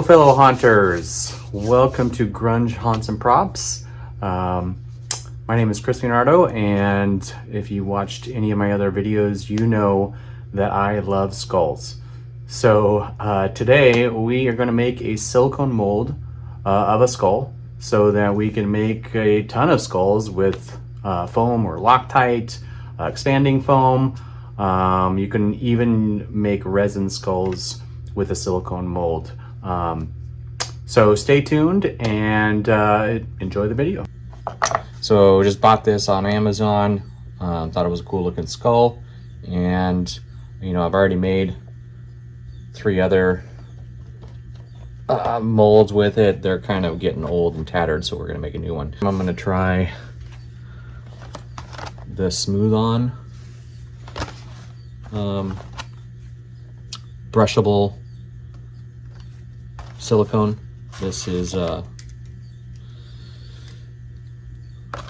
fellow haunters, welcome to Grunge Haunts and Props. My name is Chris Leonardo, and if you watched any of my other videos, you know that I love skulls. So today we are going to make a silicone mold of a skull so that we can make a ton of skulls with foam or Loctite, expanding foam. You can even make resin skulls with a silicone mold. So stay tuned and enjoy the video. So just bought this on Amazon, thought it was a cool looking skull, and you know, I've already made 3 other molds with it. They're kind of getting old and tattered, so we're gonna make a new one. I'm gonna try the smooth on brushable silicone. This is a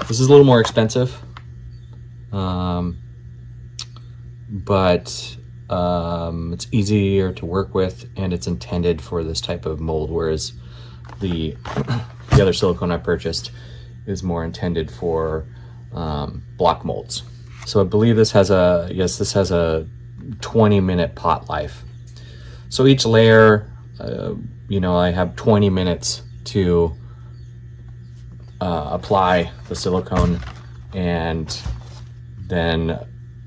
little more expensive, but it's easier to work with, and it's intended for this type of mold, whereas the other silicone I purchased is more intended for block molds. So I believe this has a 20-minute pot life. So each layer, you know, I have 20 minutes to apply the silicone and then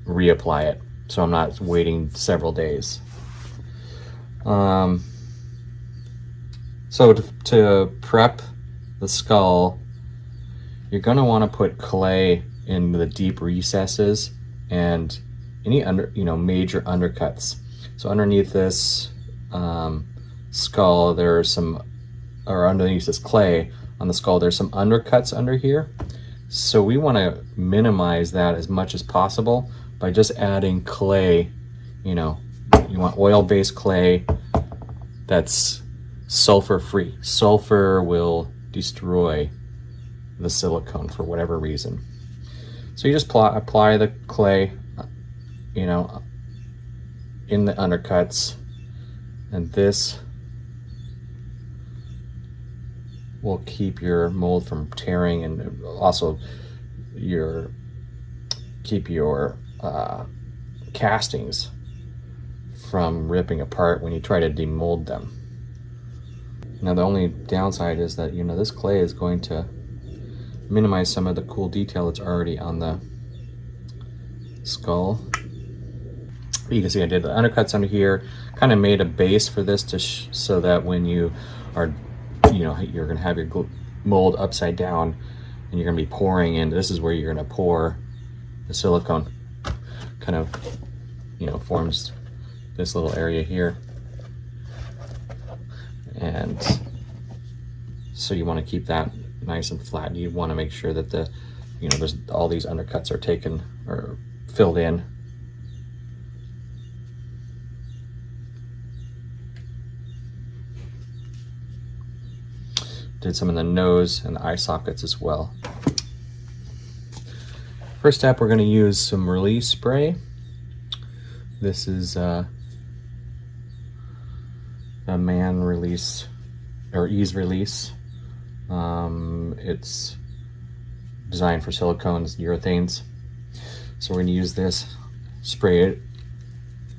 reapply it, so I'm not waiting several days. So to prep the skull, you're going to want to put clay in the deep recesses and any major undercuts. So underneath this skull, there's underneath this clay on the skull, there's some undercuts under here. So we want to minimize that as much as possible by just adding clay. You know, you want oil-based clay that's sulfur-free. Sulfur will destroy the silicone for whatever reason. So you just apply the clay, you know, in the undercuts, and this will keep your mold from tearing, and also keep your castings from ripping apart when you try to demold them. Now the only downside is that, you know, this clay is going to minimize some of the cool detail that's already on the skull. You can see I did the undercuts under here, kind of made a base for this so that when you are, you know, you're going to have your mold upside down and you're going to be pouring in. This is where you're going to pour the silicone. Kind of, you know, forms this little area here. And so you want to keep that nice and flat. You want to make sure that there's all these undercuts are taken or filled in. Did some in the nose and the eye sockets as well. First step, we're going to use some release spray. This is a man release or ease release. It's designed for silicones, urethanes. So we're going to use this, spray it,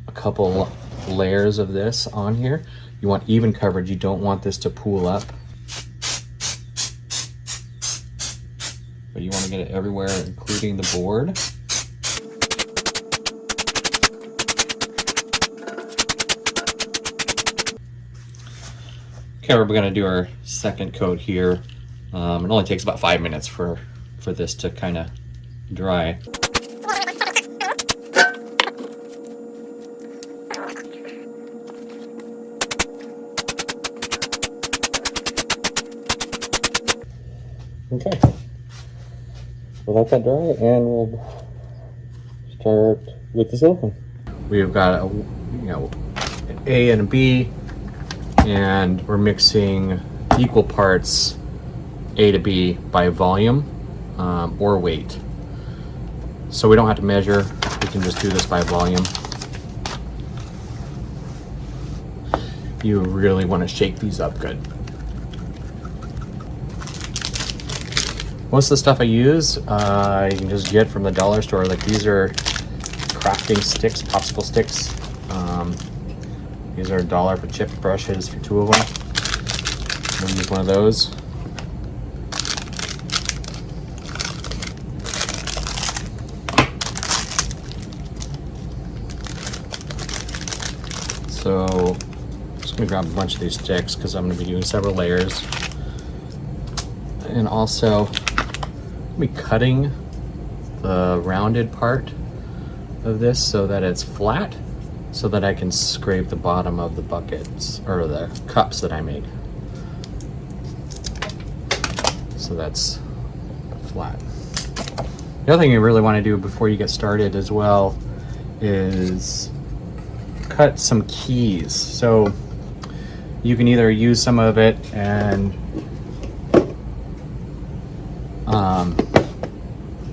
a couple layers of this on here. You want even coverage. You don't want this to pool up, but you want to get it everywhere, including the board. Okay, we're going to do our second coat here. It only takes about 5 minutes for this to kind of dry. Okay, we'll let that dry and we'll start with the silicone. We've got an A and a B, and we're mixing equal parts A to B by volume or weight. So we don't have to measure, we can just do this by volume. you really want to shake these up good. Most of the stuff I use, you can just get from the dollar store. Like these are crafting sticks, popsicle sticks. These are $1 for chipped brushes for 2 of them. I'll use one of those. So I'm just gonna grab a bunch of these sticks because I'm gonna be doing several layers. And also I'll be cutting the rounded part of this so that it's flat, so that I can scrape the bottom of the buckets or the cups that I make. So that's flat. The other thing you really want to do before you get started as well is cut some keys. So you can either use some of it and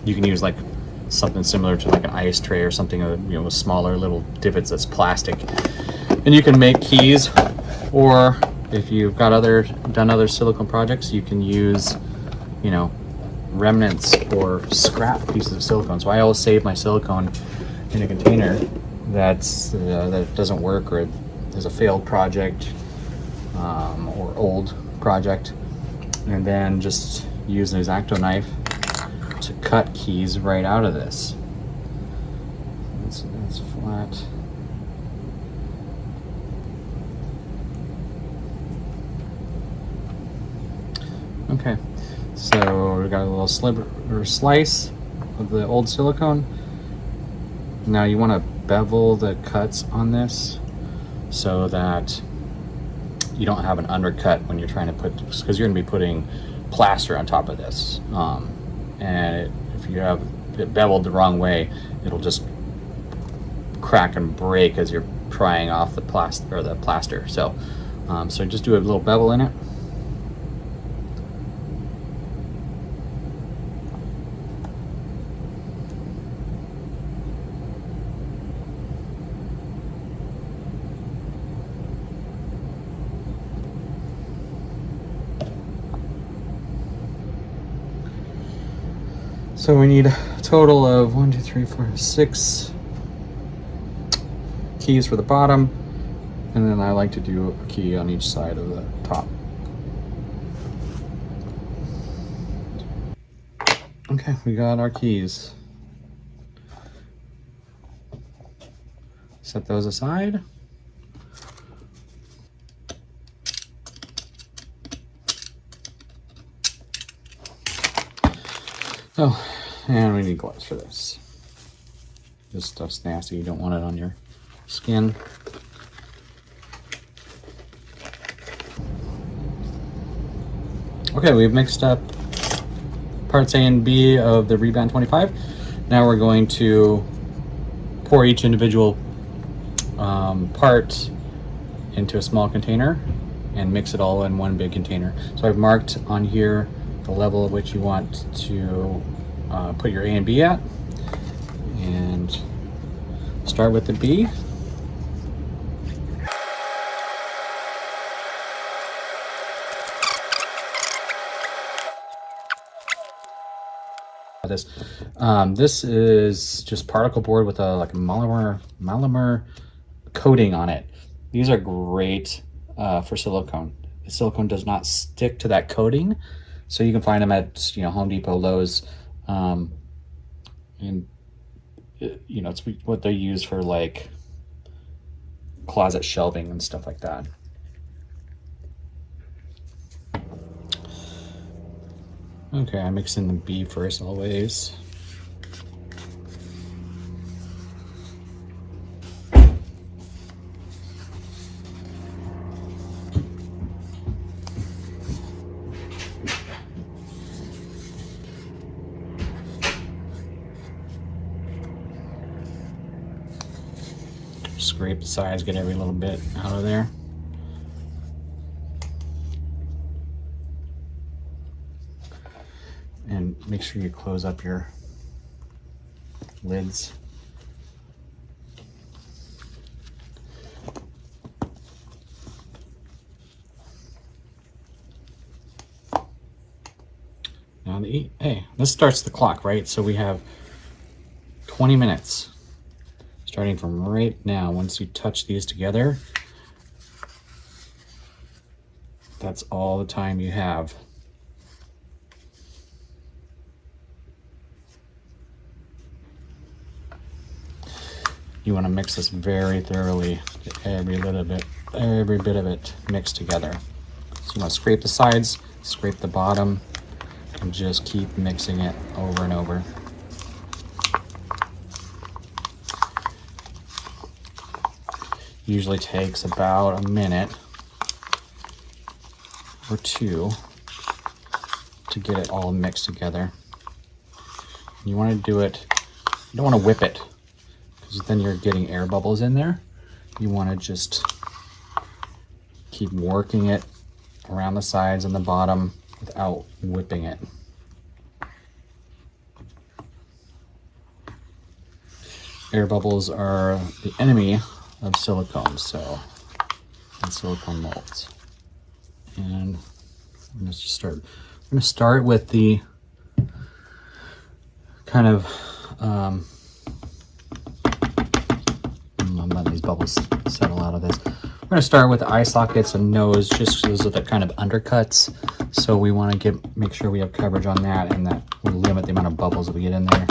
you can use like something similar to like an ice tray or something, with smaller little divots that's plastic, and you can make keys. Or if you've got done other silicone projects, you can use remnants or scrap pieces of silicone. So I always save my silicone in a container that doesn't work or is a failed project or old project, and then just use an X-Acto knife to cut keys right out of this. That's flat. Okay, so we got a little sliver or slice of the old silicone. Now you want to bevel the cuts on this so that you don't have an undercut when you're trying to put, because you're going to be putting plaster on top of this. And if you have it beveled the wrong way, it'll just crack and break as you're prying off the plaster. So just do a little bevel in it. So we need a total of 1, 2, 3, 4, 6 keys for the bottom, and then I like to do a key on each side of the top. Okay, we got our keys. Set those aside. Oh, and we need gloves for this. This stuff's nasty. You don't want it on your skin. Okay, we've mixed up parts A and B of the Reband 25. Now we're going to pour each individual part into a small container and mix it all in one big container. So I've marked on here the level at which you want to put your A and B at, and start with the B. This is just particle board with a monomer coating on it. These are great for silicone. The silicone does not stick to that coating, so you can find them at Home Depot, Lowe's, and it's what they use for like closet shelving and stuff like that. Okay, I mix in the B first always. Scrape the sides, get every little bit out of there. And make sure you close up your lids. Hey, this starts the clock, right? So we have 20 minutes starting from right now. Once you touch these together, that's all the time you have. You want to mix this very thoroughly, get every bit of it mixed together. So you want to scrape the sides, scrape the bottom, and just keep mixing it over and over. Usually takes about a minute or two to get it all mixed together. You want to do it, you don't want to whip it, because then you're getting air bubbles in there. You want to just keep working it around the sides and the bottom without whipping it. Air bubbles are the enemy of silicone, and silicone molds. And I'm going to start with the kind of I'm letting these bubbles settle out of this. We're going to start with the eye sockets and nose, just those are the kind of undercuts. So we want to make sure we have coverage on that, and that will limit the amount of bubbles that we get in there.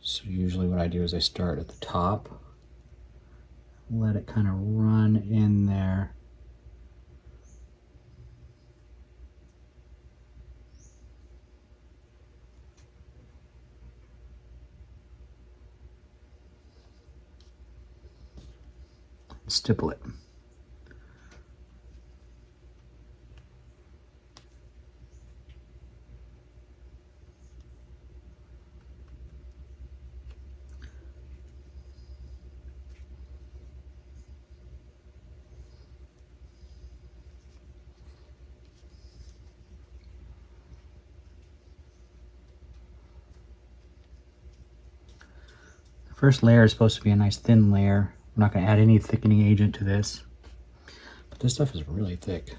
So usually what I do is I start at the top, let it kind of run in there. Stipple it. The first layer is supposed to be a nice thin layer. We're not going to add any thickening agent to this, but this stuff is really thick.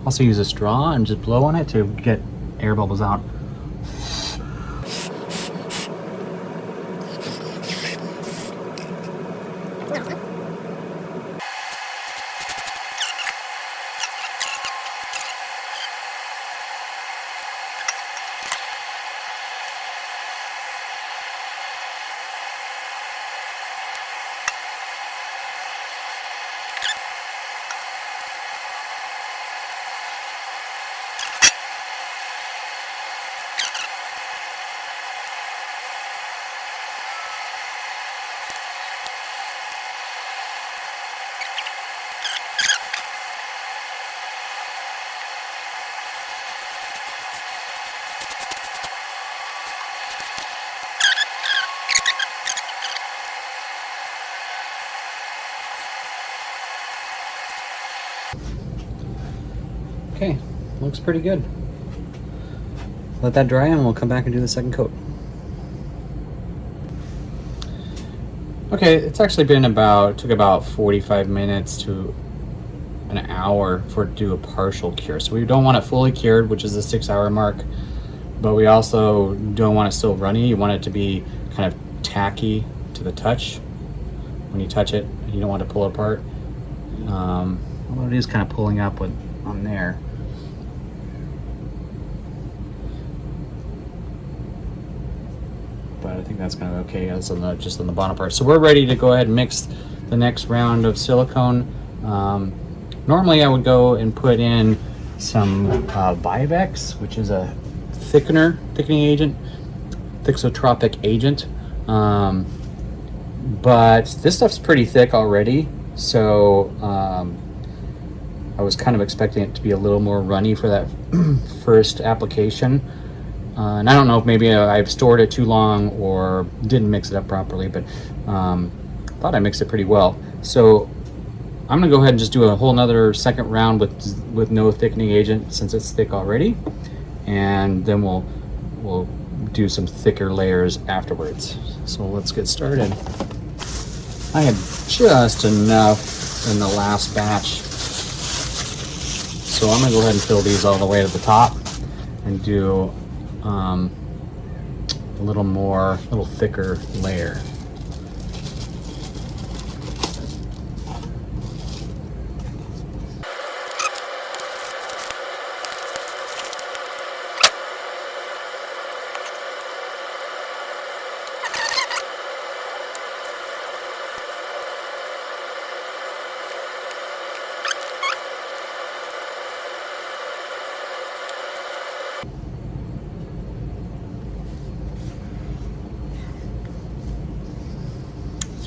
Also use a straw and just blow on it to get air bubbles out. Okay, looks pretty good. Let that dry and we'll come back and do the second coat. Okay, it's actually been took about 45 minutes to an hour for it to do a partial cure. So we don't want it fully cured, which is the 6-hour mark, but we also don't want it still runny. You want it to be kind of tacky to the touch. When you touch it, you don't want to pull it apart. Well, it is kind of pulling up on there. But I think that's kind of okay. That's just on the bottom part. So we're ready to go ahead and mix the next round of silicone. Normally I would go and put in some Vivex, which is a thickening agent, thixotropic agent. But this stuff's pretty thick already, so I was kind of expecting it to be a little more runny for that first application. And I don't know if maybe I've stored it too long or didn't mix it up properly, but thought I mixed it pretty well. So I'm gonna go ahead and just do a whole nother second round with no thickening agent since it's thick already. and then we'll do some thicker layers afterwards. So let's get started. I had just enough in the last batch, so I'm gonna go ahead and fill these all the way to the top and do a little thicker layer.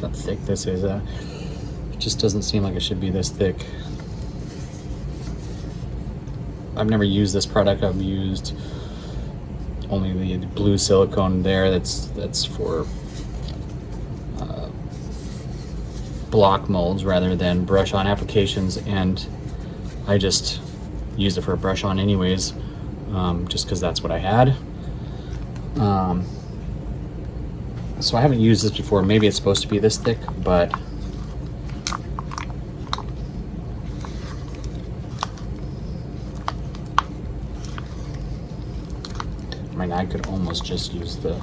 How thick this is. It just doesn't seem like it should be this thick. I've never used this product. I've used only the blue silicone there. That's for block molds rather than brush on applications, and I just used it for a brush on anyways, just because that's what I had. So I haven't used this before. Maybe it's supposed to be this thick, but I mean, I could almost just use the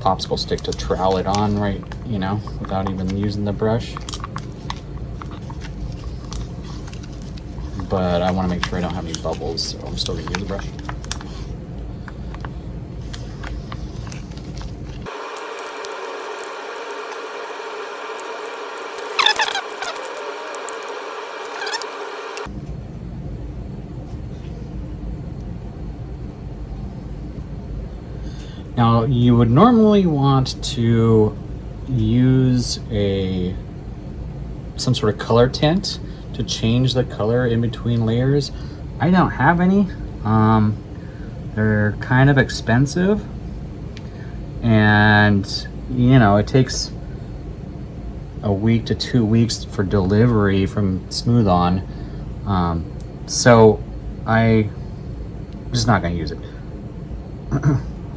popsicle stick to trowel it on, right, you know, without even using the brush. But I want to make sure I don't have any bubbles, so I'm still going to use the brush. Now, you would normally want to use some sort of color tint to change the color in between layers. I don't have any. They're kind of expensive, and you know, it takes a week to 2 weeks for delivery from Smooth On. So I'm just not going to use it.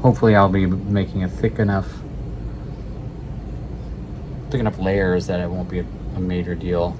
Hopefully I'll be making a thick enough layers that it won't be a major deal.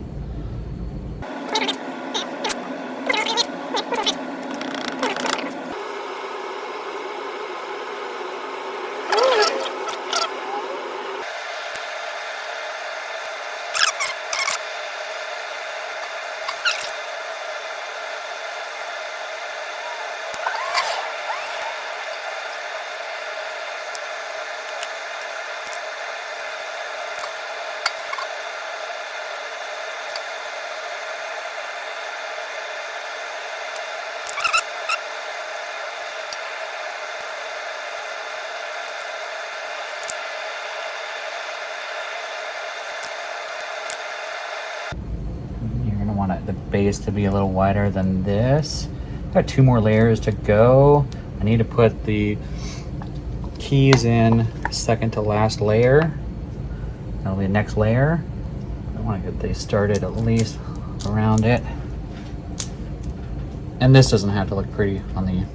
Want the base to be a little wider than this. Got 2 more layers to go. I need to put the keys in second to last layer. That'll be the next layer. I want to get these started at least around it. And this doesn't have to look pretty on the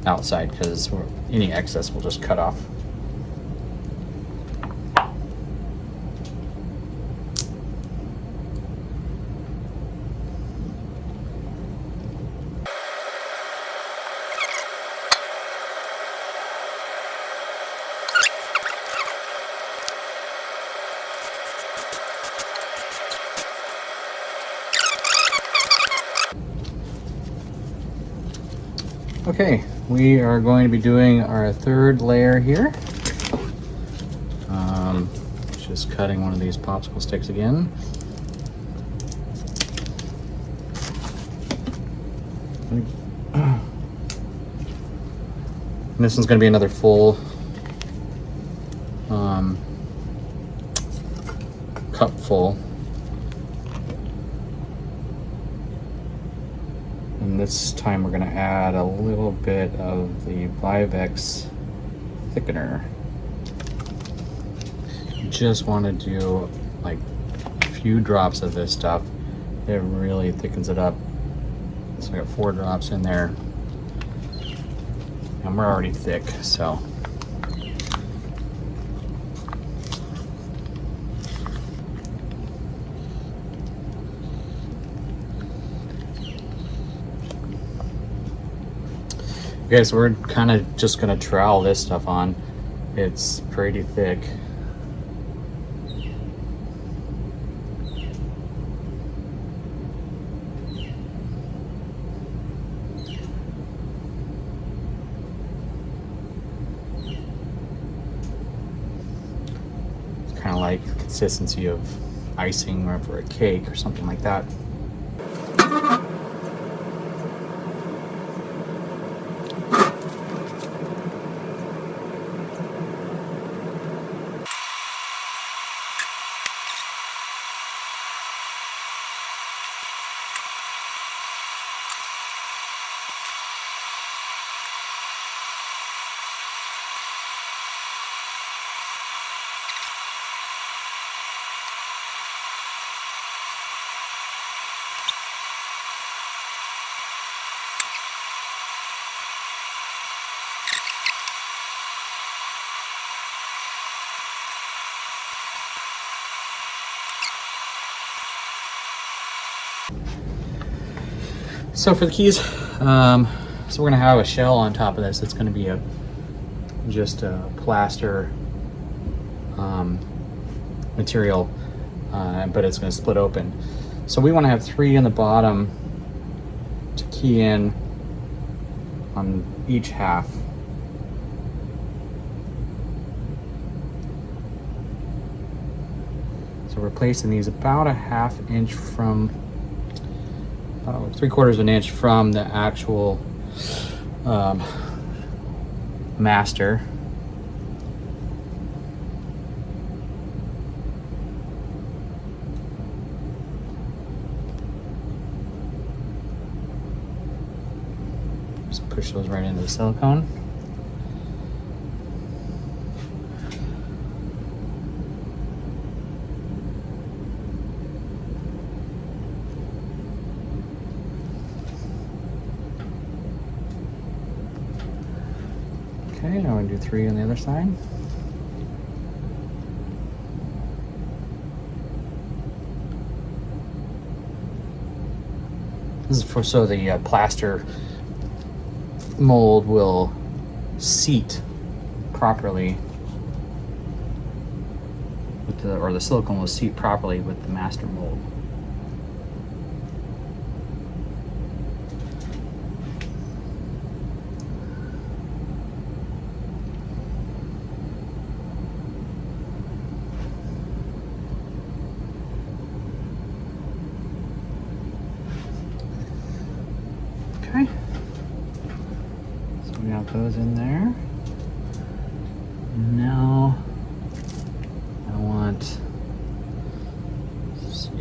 outside because any excess will just cut off. Okay, we are going to be doing our 3rd layer here. Just cutting one of these popsicle sticks again. And this one's going to be another full cup full. And this time we're going to add a little bit of the Vivex thickener. You just want to do like a few drops of this stuff. It really thickens it up. So I got 4 drops in there. and we're already thick, so. Okay, so we're kind of just gonna trowel this stuff on. It's pretty thick. It's kind of like the consistency of icing or for a cake or something like that. So for the keys, so we're gonna have a shell on top of this. It's gonna be just a plaster material, but it's gonna split open. So we wanna have 3 in the bottom to key in on each half. So we're placing these about a 1/2 inch from 3/4 of an inch from the actual master. Just push those right into the silicone. Okay, now we do 3 on the other side. This is for so the plaster mold will seat properly with the silicone will seat properly with the master mold. Okay, so we got those in there. Now I want, let's see,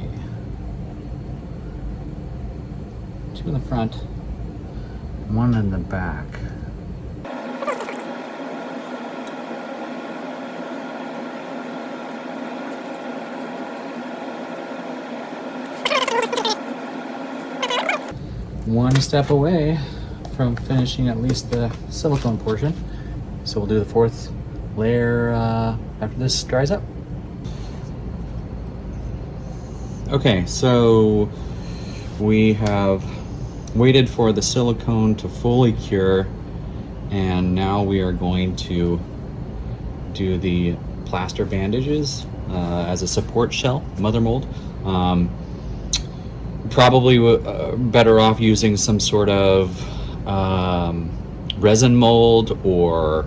2 in the front, 1 in the back. One step away from finishing at least the silicone portion. So we'll do the 4th layer after this dries up. Okay, so we have waited for the silicone to fully cure, and now we are going to do the plaster bandages as a support shell, mother mold. Probably better off using some sort of resin mold or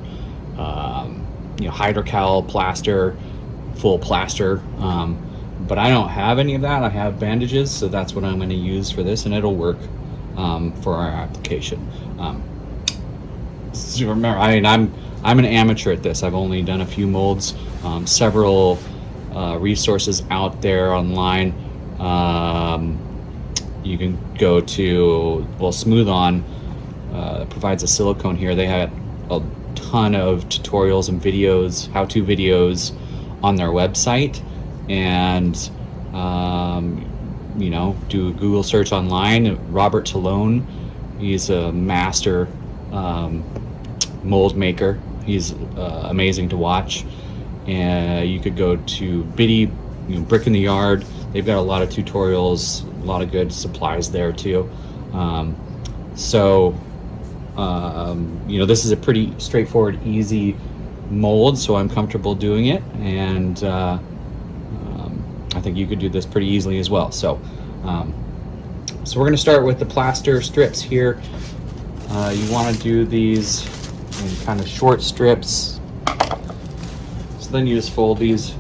hydrocal plaster, full plaster. But I don't have any of that. I have bandages, so that's what I'm going to use for this, and it'll work for our application. So remember, I'm an amateur at this. I've only done a few molds, several resources out there online. You can go to, Smooth On provides a silicone here. They had a ton of tutorials and videos, how-to videos on their website, and do a Google search online. Robert Talone, he's a master mold maker. He's amazing to watch. And you could go to Biddy, Brick in the Yard. They've got a lot of tutorials, a lot of good supplies there too. This is a pretty straightforward, easy mold, so I'm comfortable doing it, and I think you could do this pretty easily as well. So we're going to start with the plaster strips here. You want to do these in kind of short strips. So then you just fold these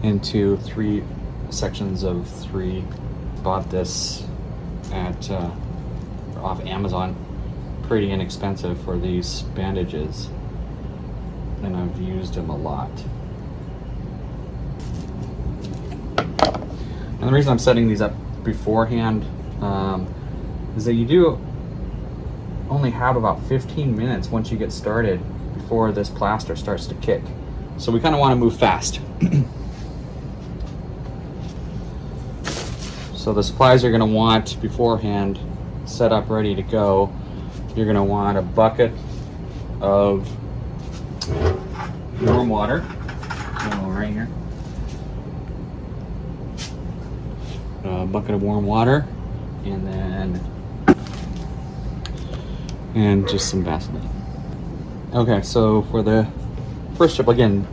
into 3 sections of 3. Bought this at off Amazon. Pretty inexpensive for these bandages, and I've used them a lot. And the reason I'm setting these up beforehand is that you do only have about 15 minutes once you get started before this plaster starts to kick. So we kind of want to move fast. So the supplies you're going to want beforehand, set up ready to go. You're going to want a bucket of warm water. Right here. A bucket of warm water, and just some Vaseline. Okay, so for the first strip, again,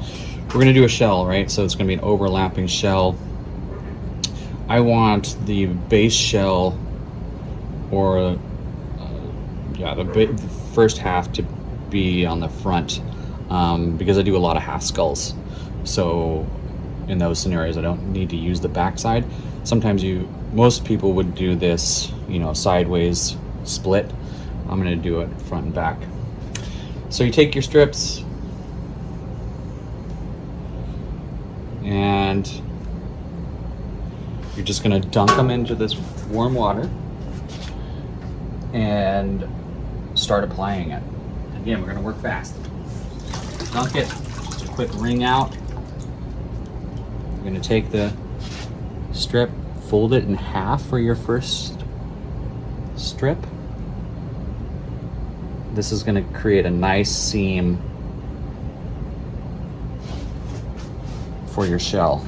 we're going to do a shell, right? So it's going to be an overlapping shell. I want the base shell, or the first half, to be on the front, because I do a lot of half skulls. So in those scenarios, I don't need to use the back side. Sometimes most people would do this, sideways split. I'm going to do it front and back. So you take your strips and you're just going to dunk them into this warm water and start applying it. Again, we're going to work fast. Dunk it, just a quick wring out. You're going to take the strip, fold it in half for your first strip. This is going to create a nice seam for your shell.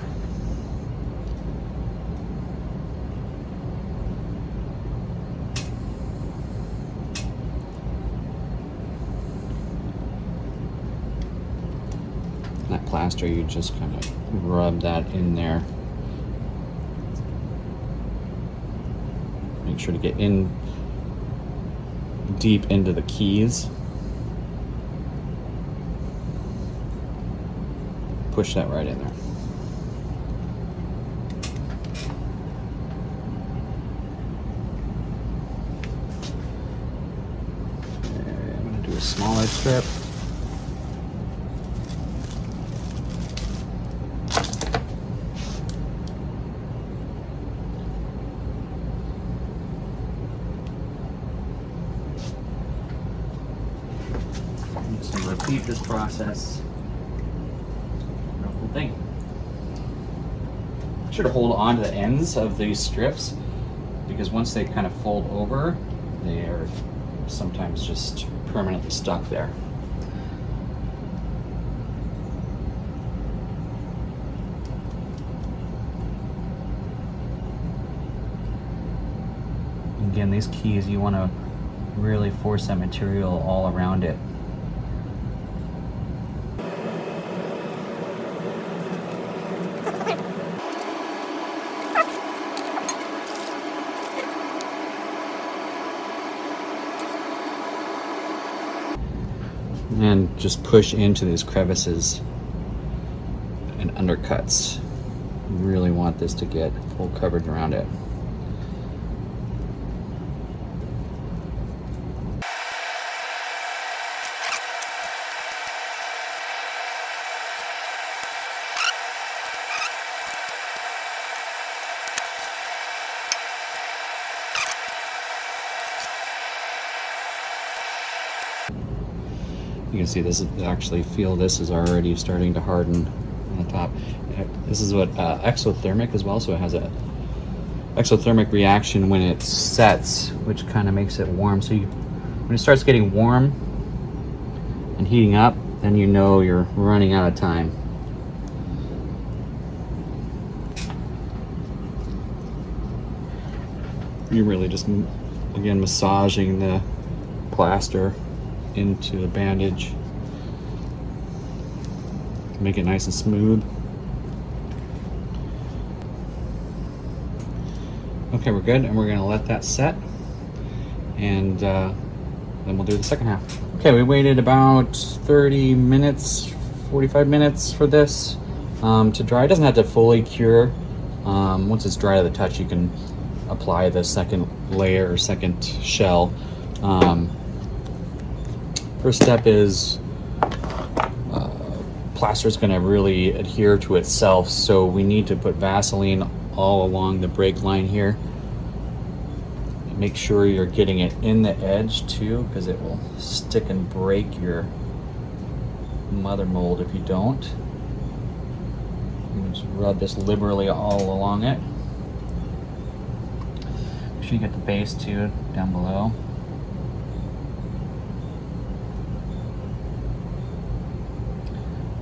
That plaster, you just kind of rub that in there. Make sure to get in deep into the keys. Push that right in there. Okay, I'm going to do a smaller strip. Repeat this process. No cool thing. Be sure to hold on to the ends of these strips, because once they kind of fold over, they are sometimes just permanently stuck there. Again, these keys, you want to really force that material all around it. And just push into these crevices and undercuts. You really want this to get full coverage around it. You can see this is actually this is already starting to harden on the top. This is what exothermic as well, so it has a exothermic reaction when it sets, which kind of makes it warm. So when it starts getting warm, and heating up, then you know you're running out of time. You're really just, again, massaging the plaster into the bandage. Make it nice and smooth. Okay, we're good, and we're gonna let that set, and then we'll do the second half. Okay, we waited about 30 minutes, 45 minutes for this to dry. It doesn't have to fully cure. Once it's dry to the touch, you can apply the second layer or second shell. First step is plaster is going to really adhere to itself, so we need to put Vaseline all along the break line here. Make sure you're getting it in the edge too, because it will stick and break your mother mold if you don't. You just rub this liberally all along it. Make sure you get the base too down below.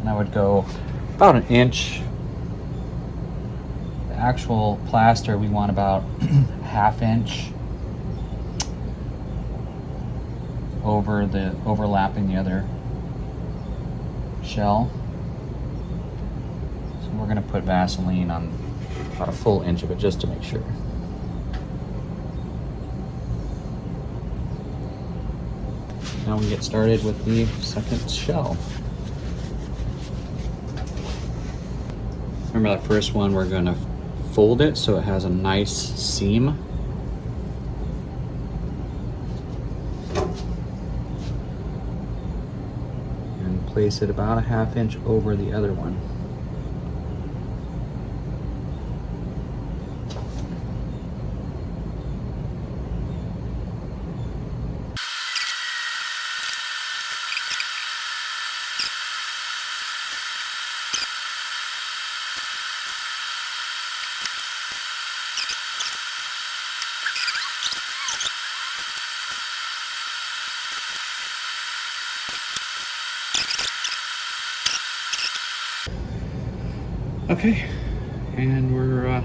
And I would go about an inch. The actual plaster we want about ½ inch overlapping the other shell. So we're going to put Vaseline on about a full inch of it just to make sure. Now we get started with the second shell. Remember that first one, we're going to fold it so it has a nice seam. And place it about a ½ inch over the other one. Okay, and we're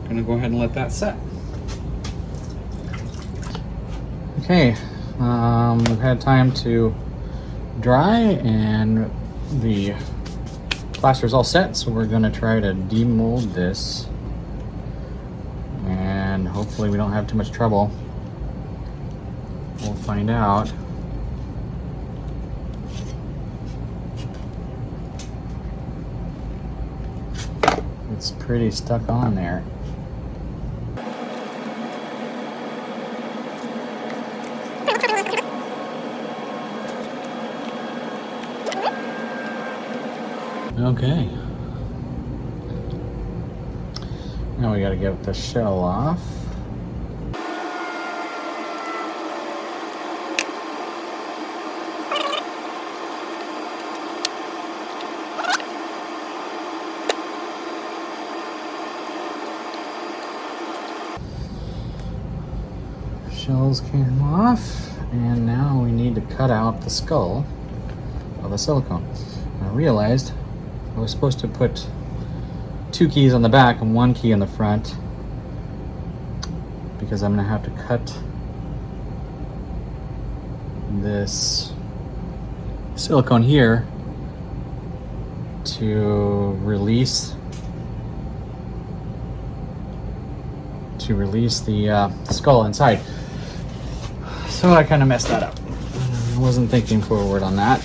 gonna go ahead and let that set. Okay, we've had time to dry and the plaster is all set, so we're gonna try to demold this, and hopefully we don't have too much trouble. We'll find out. It's pretty stuck on there. Okay. Now we gotta get the shell off. Shells came off, and now we need to cut out the skull of the silicone. I realized I was supposed to put 2 keys on the back and 1 key on the front, because I'm going to have to cut this silicone here to release the skull inside. So I kind of messed that up. I wasn't thinking forward on that.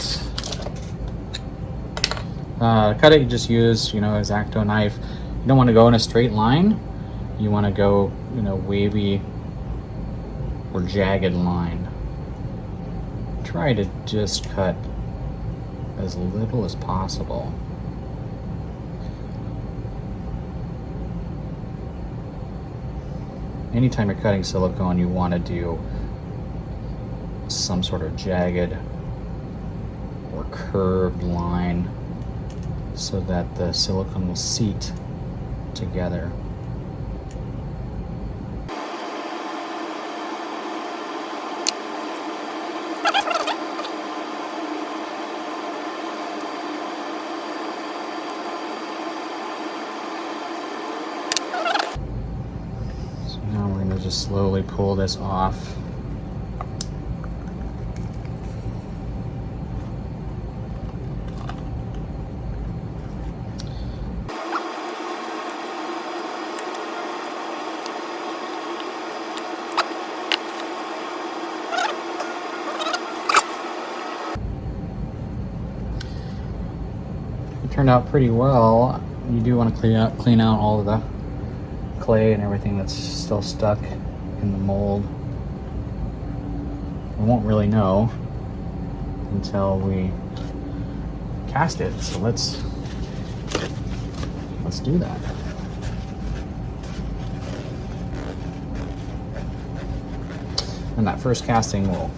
Cut it, you just use, X-Acto knife. You don't want to go in a straight line. You want to go, wavy or jagged line. Try to just cut as little as possible. Anytime you're cutting silicone, you want to do some sort of jagged or curved line so that the silicone will seat together. just slowly pull this off. It turned out pretty well. You do want to clean out all of the clay and everything that's still stuck in the mold. We won't really know until we cast it. So let's do that. And that first casting will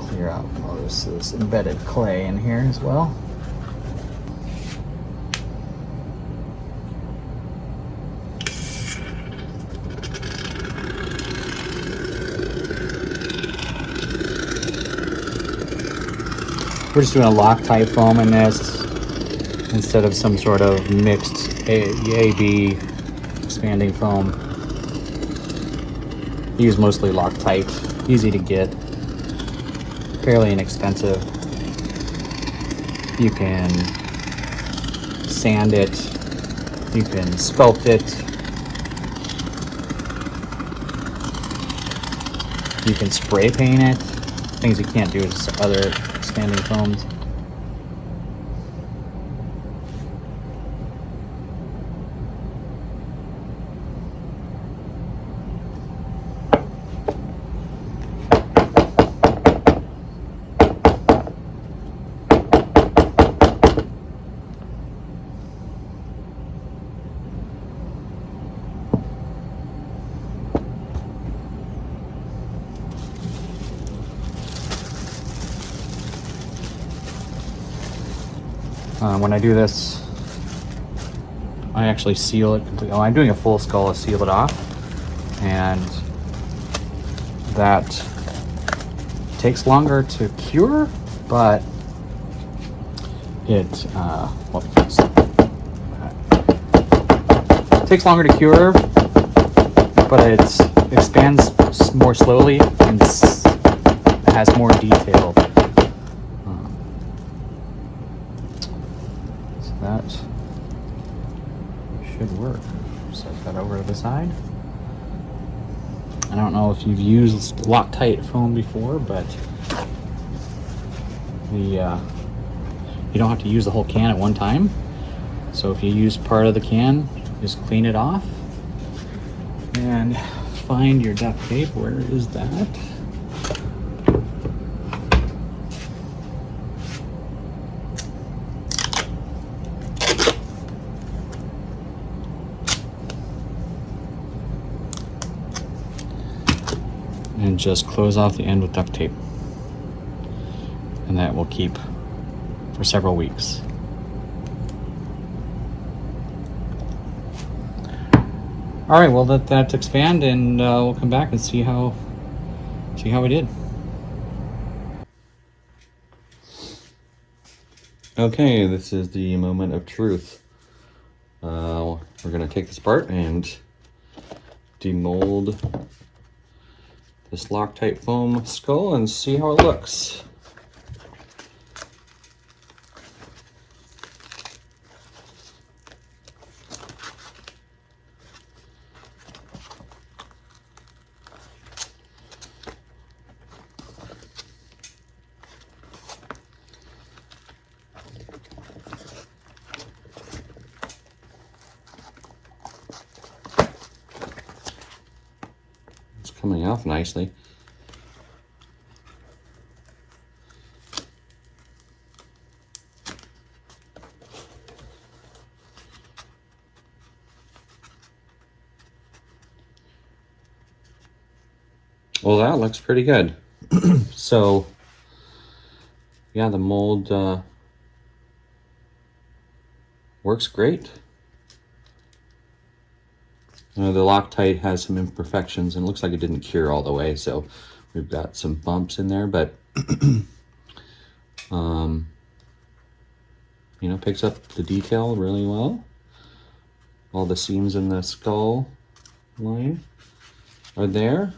clear out all this embedded clay in here as well. We're just doing a Loctite foam in this instead of some sort of mixed A-B expanding foam. I use mostly Loctite, easy to get, fairly inexpensive. You can sand it, you can sculpt it, you can spray paint it. Things you can't do with other expanding foams. When I do this, I actually seal it completely. Oh, I'm doing a full skull to seal it off, and that takes longer to cure, but it takes longer to cure, but it expands more slowly and has more detail. That should work. Set that over to the side. I don't know if you've used Loctite foam before, but you don't have to use the whole can at one time. So if you use part of the can, just clean it off and find your duct tape. Where is that? And just close off the end with duct tape, and that will keep for several weeks. All right, we'll let that expand, and we'll come back and see how we did. Okay, this is the moment of truth. We're gonna take this apart and demold this Loctite foam skull and see how it looks. It's coming off nicely. Well, that looks pretty good. So, yeah, the mold works great. The Loctite has some imperfections and it looks like it didn't cure all the way, so we've got some bumps in there, but you know, picks up the detail really well. All the seams in the skull line. are there.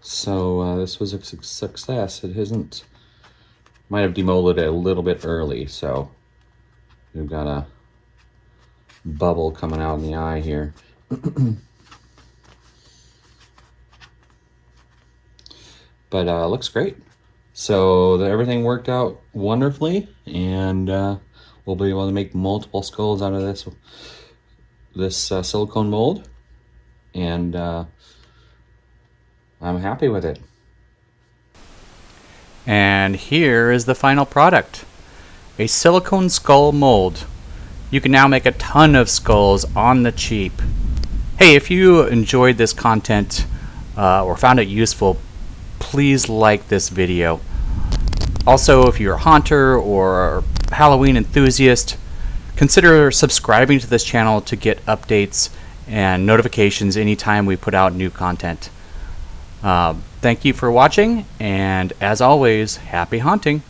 So this was a success. It isn't, might have demolded it a little bit early, so we've got a bubble coming out in the eye here. But looks great. So everything worked out wonderfully, and we'll be able to make multiple skulls out of this silicone mold, and I'm happy with it. And here is the final product, a silicone skull mold. You can now make a ton of skulls on the cheap. Hey, if you enjoyed this content or found it useful, please like this video. Also, if you're a haunter or Halloween enthusiast, consider subscribing to this channel to get updates and notifications anytime we put out new content. Thank you for watching, and as always, happy haunting!